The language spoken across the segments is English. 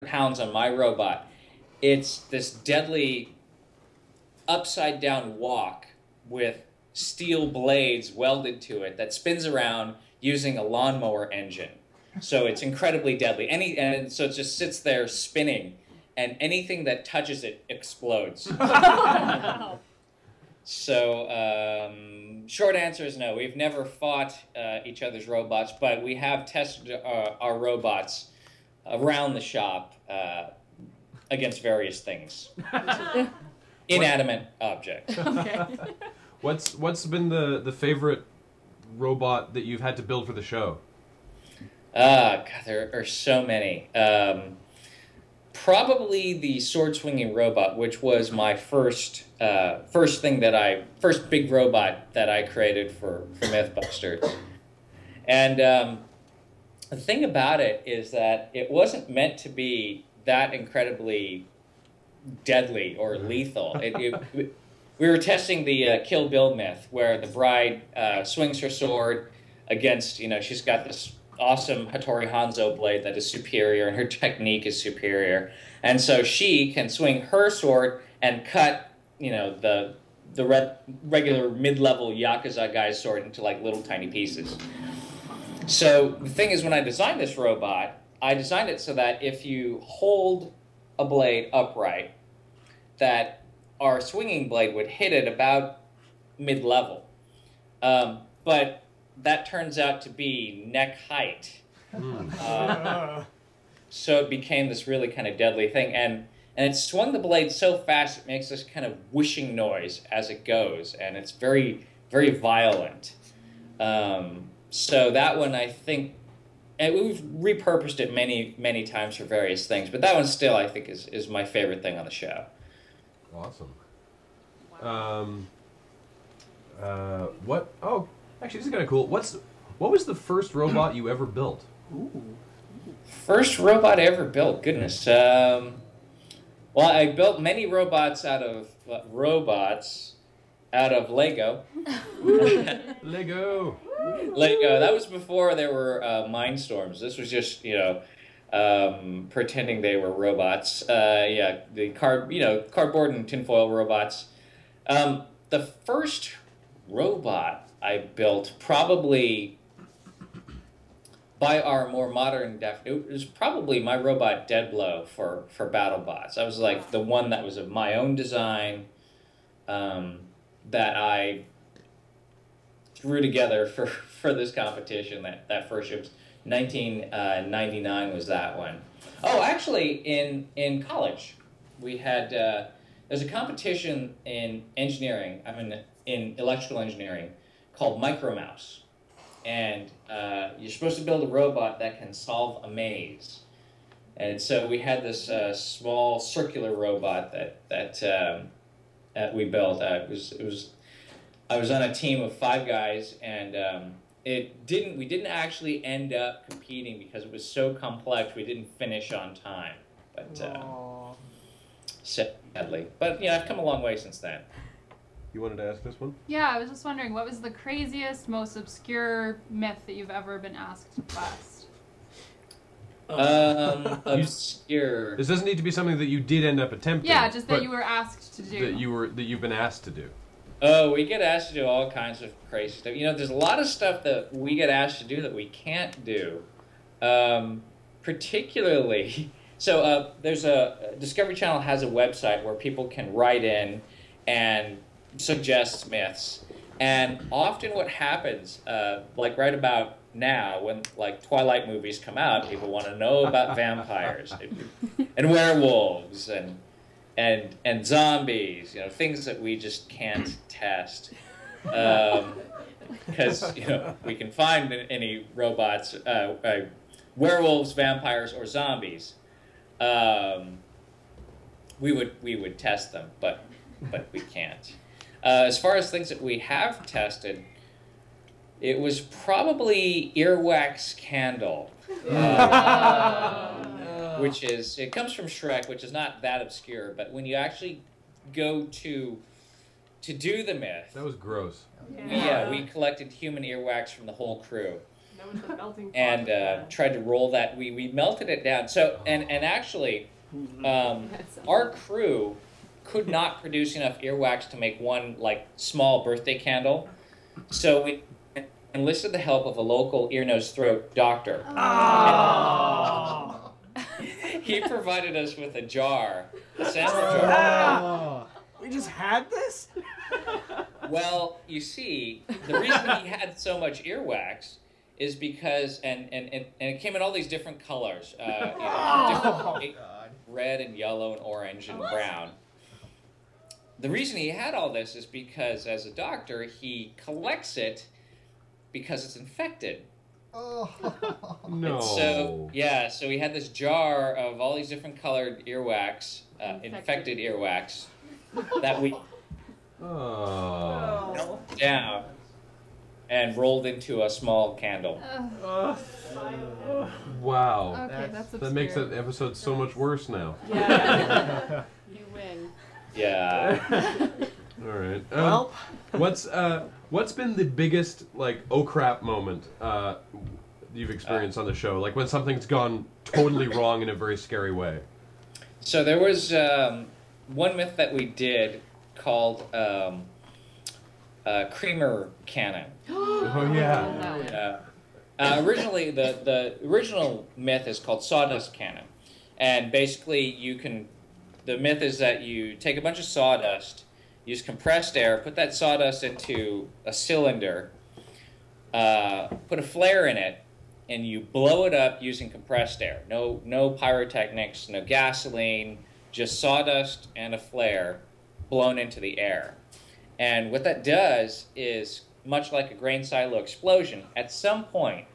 pounds on my robot. It's this deadly upside down walk with steel blades welded to it that spins around using a lawnmower engine. So it's incredibly deadly. And so it just sits there spinning, and anything that touches it explodes. So short answer is no. We've never fought each other's robots, but we have tested our robots around the shop against various things. Inanimate objects. Okay. What's been the favorite robot that you've had to build for the show? God, there are so many. Probably the sword swinging robot, which was my first big robot that I created for MythBusters. And the thing about it is that it wasn't meant to be that incredibly deadly or lethal. We were testing the Kill Bill myth, where the bride swings her sword against, she's got this awesome Hattori Hanzo blade that is superior, and her technique is superior. And so she can swing her sword and cut, the regular mid-level Yakuza guy's sword into like little tiny pieces. So the thing is, when I designed this robot, I designed it so that if you hold a blade upright, that our swinging blade would hit it about mid-level. But that turns out to be neck height. So it became this really kind of deadly thing. And it swung the blade so fast, it makes this kind of whooshing noise as it goes. And it's very, very violent. So that one, I think, and we've repurposed it many, many times for various things. But that one still, I think, is my favorite thing on the show. Awesome. What? Oh, actually, this is kind of cool. What was the first robot you ever built? Ooh. First robot I ever built? Goodness. Well, I built many robots out of Lego. Lego. Lego. That was before there were Mindstorms. This was just, pretending they were robots. Yeah, the cardboard and tinfoil robots. The first robot I built, probably by our more modern definition, it was probably my robot Deadblow for BattleBots. I was like the one that was of my own design, that I threw together for this competition. That first year was 1999 was that one. Oh, actually, in college, we had there's a competition in engineering. In electrical engineering, called Micromouse, and you're supposed to build a robot that can solve a maze. And so we had this small circular robot that we built. I was on a team of 5 guys, and we didn't actually end up competing because it was so complex. We didn't finish on time, but sadly. But I've come a long way since then. You wanted to ask this one? Yeah, I was just wondering, what was the craziest, most obscure myth that you've ever been asked to bust? Obscure. This doesn't need to be something that you did end up attempting. Yeah, just that you were asked to do. That you've been asked to do. Oh, we get asked to do all kinds of crazy stuff. There's a lot of stuff that we get asked to do that we can't do. Particularly, so there's Discovery Channel has a website where people can write in and suggest myths. And often what happens, like right about now, when like Twilight movies come out, people want to know about vampires and werewolves and zombies, things that we just can't test. Because we can find any robots, werewolves, vampires, or zombies. We would test them, but we can't. As far as things that we have tested, it was probably earwax candle, which it comes from Shrek, which is not that obscure. But when you actually go to do the myth, that was gross. Yeah, we collected human earwax from the whole crew. That was the melting pot. and tried to roll that. We melted it down. So and actually, our crew could not produce enough earwax to make one like small birthday candle. So we enlisted the help of a local ear, nose, throat doctor. Oh. He provided us with a jar, a sample jar. We just had this? Well, you see, the reason he had so much earwax is because, and it came in all these different colors, different red and yellow and orange and brown. The reason he had all this is because, as a doctor, he collects it because it's infected. No. And so, yeah, so he had this jar of all these different colored earwax, infected earwax, that we down and rolled into a small candle. Wow. Okay, that's That makes that episode so much worse now. Yeah. You win. Yeah. All right. Well, What's been the biggest like oh crap moment you've experienced on the show? Like when something's gone totally wrong in a very scary way. So there was one myth that we did called Creamer Cannon. Oh yeah. Originally, the original myth is called Sawdust Cannon, and basically the myth is that you take a bunch of sawdust, use compressed air, put that sawdust into a cylinder, put a flare in it, and you blow it up using compressed air. No pyrotechnics, no gasoline, just sawdust and a flare blown into the air. And what that does is, much like a grain silo explosion, at some point,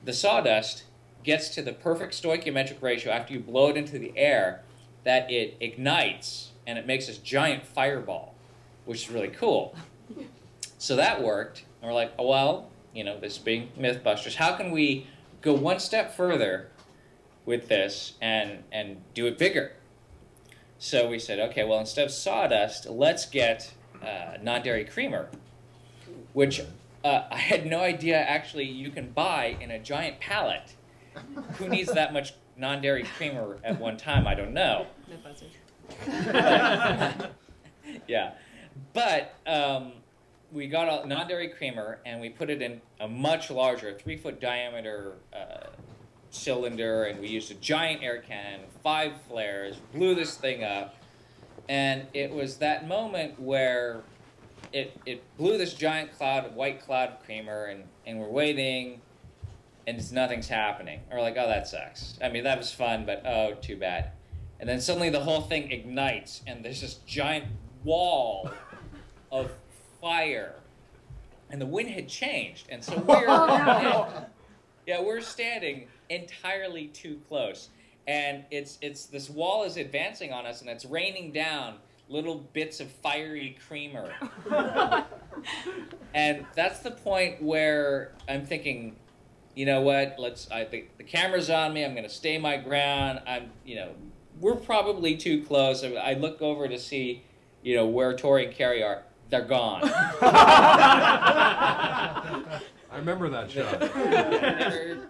the sawdust gets to the perfect stoichiometric ratio after you blow it into the air that it ignites and it makes this giant fireball, which is really cool. So that worked. And we're like, oh, well, this being Mythbusters, how can we go one step further with this and do it bigger? So we said, okay, well, instead of sawdust, let's get non-dairy creamer, which I had no idea actually you can buy in a giant pallet. Who needs that much non-dairy creamer at one time? I don't know. Yeah. But we got a non-dairy creamer and we put it in a much larger 3-foot diameter cylinder, and we used a giant air cannon, 5 flares, blew this thing up, and it was that moment where it blew this giant white cloud of creamer, and we're waiting, and nothing's happening. And we're like, oh, that sucks. I mean, that was fun, but oh, too bad. And then suddenly the whole thing ignites, and there's this giant wall of fire, and the wind had changed, and so we're standing entirely too close, and it's this wall is advancing on us, and it's raining down little bits of fiery creamer. And that's the point where I'm thinking, you know what, the camera's on me, I'm going to stay my ground, we're probably too close. I look over to see, where Tori and Carrie are. They're gone. I remember that shot.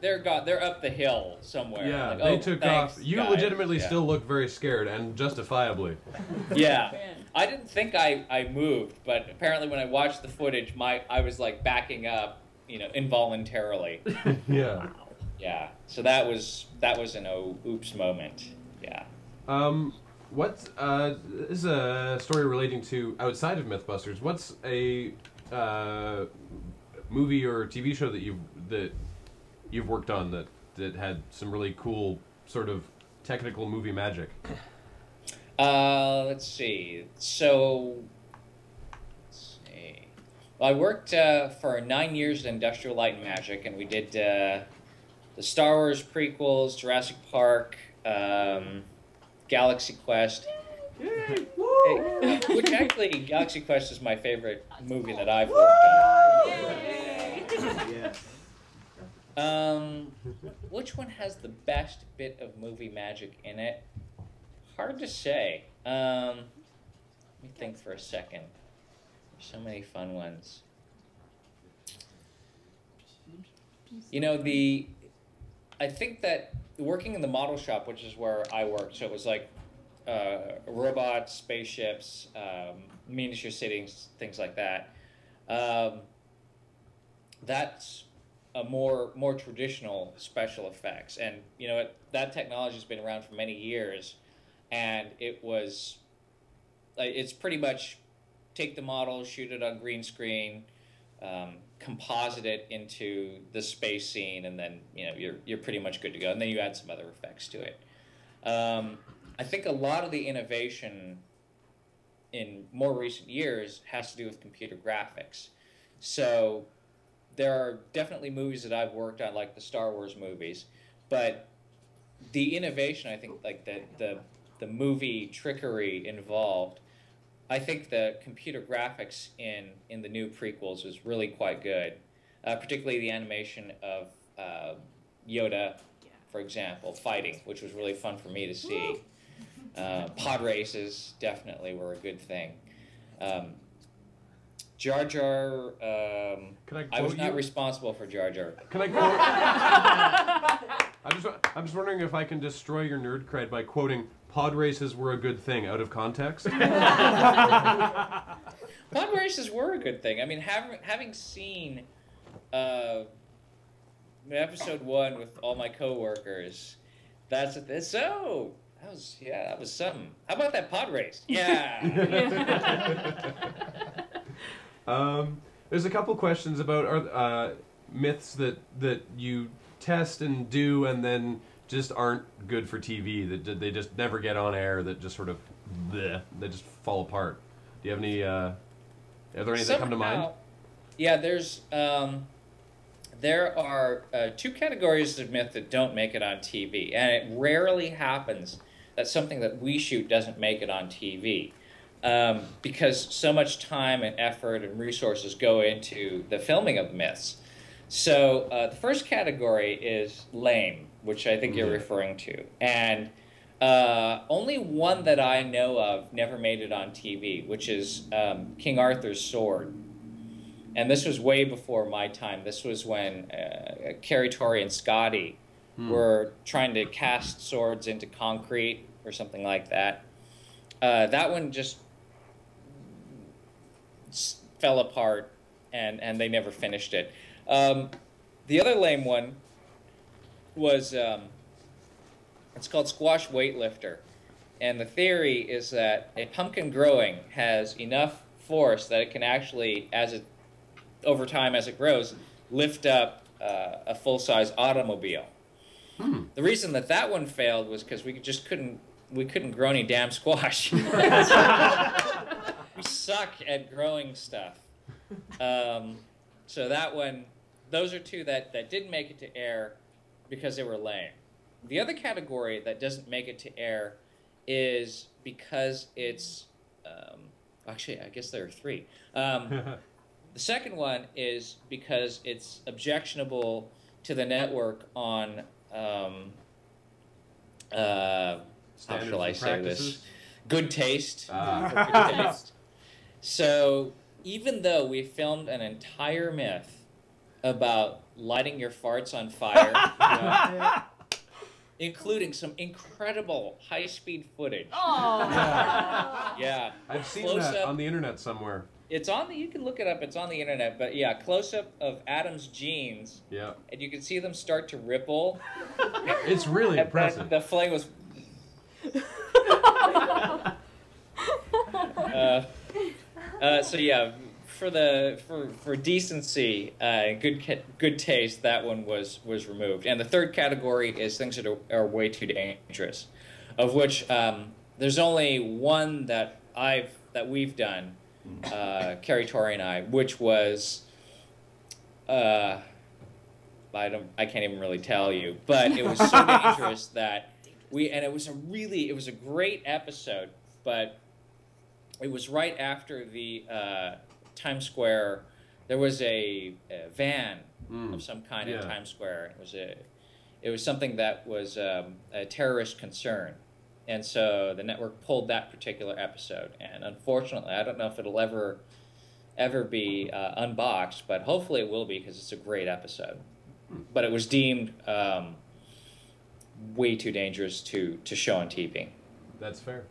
They're gone. They're up the hill somewhere. Yeah, like, they oh, took thanks, off. You guys. legitimately Yeah. still look very scared, and justifiably. Yeah. I didn't think I moved, but apparently when I watched the footage, I was like backing up, involuntarily. Yeah. Yeah. So that was an oops moment. Yeah. This is a story relating to outside of Mythbusters. What's a movie or TV show that you've worked on that had some really cool sort of technical movie magic? Let's see. Well, I worked for 9 years at Industrial Light and Magic, and we did the Star Wars prequels, Jurassic Park, Galaxy Quest. Yay! Which actually, Galaxy Quest is my favorite movie that I've worked on. Yeah. Which one has the best bit of movie magic in it? Hard to say. Let me think for a second. There's so many fun ones. You know, I think that working in the model shop, which is where I worked, so it was like robots, spaceships, miniature cities, things like that. That's a more traditional special effects, and you know that technology has been around for many years, and it's pretty much take the model, shoot it on green screen, composite it into the space scene, and then you know you're pretty much good to go. And then you add some other effects to it. I think a lot of the innovation in more recent years has to do with computer graphics. So there are definitely movies that I've worked on, like the Star Wars movies, but the innovation, I think, like the movie trickery involved, I think the computer graphics in the new prequels is really quite good, particularly the animation of Yoda, for example, fighting, which was really fun for me to see. Pod races definitely were a good thing. Jar Jar, I was not responsible for Jar Jar. Can I quote? I'm just wondering if I can destroy your nerd cred by quoting "Pod races were a good thing" out of context. Pod races were a good thing. I mean, having seen episode 1 with all my coworkers, that was something. How about that pod race? Yeah. There's a couple questions about myths that you test and do and then just aren't good for TV, that they just never get on air, that just sort of bleh, they just fall apart. Do you have any? Are there any that come to mind? Yeah, there are 2 categories of myth that don't make it on TV, and it rarely happens that something that we shoot doesn't make it on TV. Because so much time and effort and resources go into the filming of myths. So the first category is lame, which I think you're referring to. And only one that I know of never made it on TV, which is King Arthur's sword. And this was way before my time. This was when Carrie, Torrey, and Scotty were trying to cast swords into concrete or something like that. That one just fell apart, and they never finished it. The other lame one was, it's called Squash Weightlifter. And the theory is that a pumpkin growing has enough force that it can actually, over time as it grows, lift up a full-size automobile. The reason that one failed was because we couldn't grow any damn squash. We suck at growing stuff. So those are 2 that didn't make it to air because they were lame. The other category that doesn't make it to air is because it's, actually, I guess there are 3. The second one is because it's objectionable to the network on, how shall I say this? Good taste. Good taste. So even though we filmed an entire myth about lighting your farts on fire, including some incredible high-speed footage. Oh. Yeah. I've seen that on the internet somewhere. It's on you can look it up. It's on the internet. But yeah, close-up of Adam's jeans. Yeah. And you can see them start to ripple. It's really impressive. The flame was. So yeah, for decency, good taste, that one was removed. And the third category is things that are way too dangerous, of which there's only one that we've done, Carrie, Torrey, and I, which was I can't even really tell you, but it was so dangerous that it was a great episode, but it was right after the Times Square. There was a van of some kind in Times Square. It was something that was a terrorist concern, and so the network pulled that particular episode. And unfortunately, I don't know if it'll ever be unboxed, but hopefully it will be because it's a great episode. but it was deemed way too dangerous to show on TV. That's fair.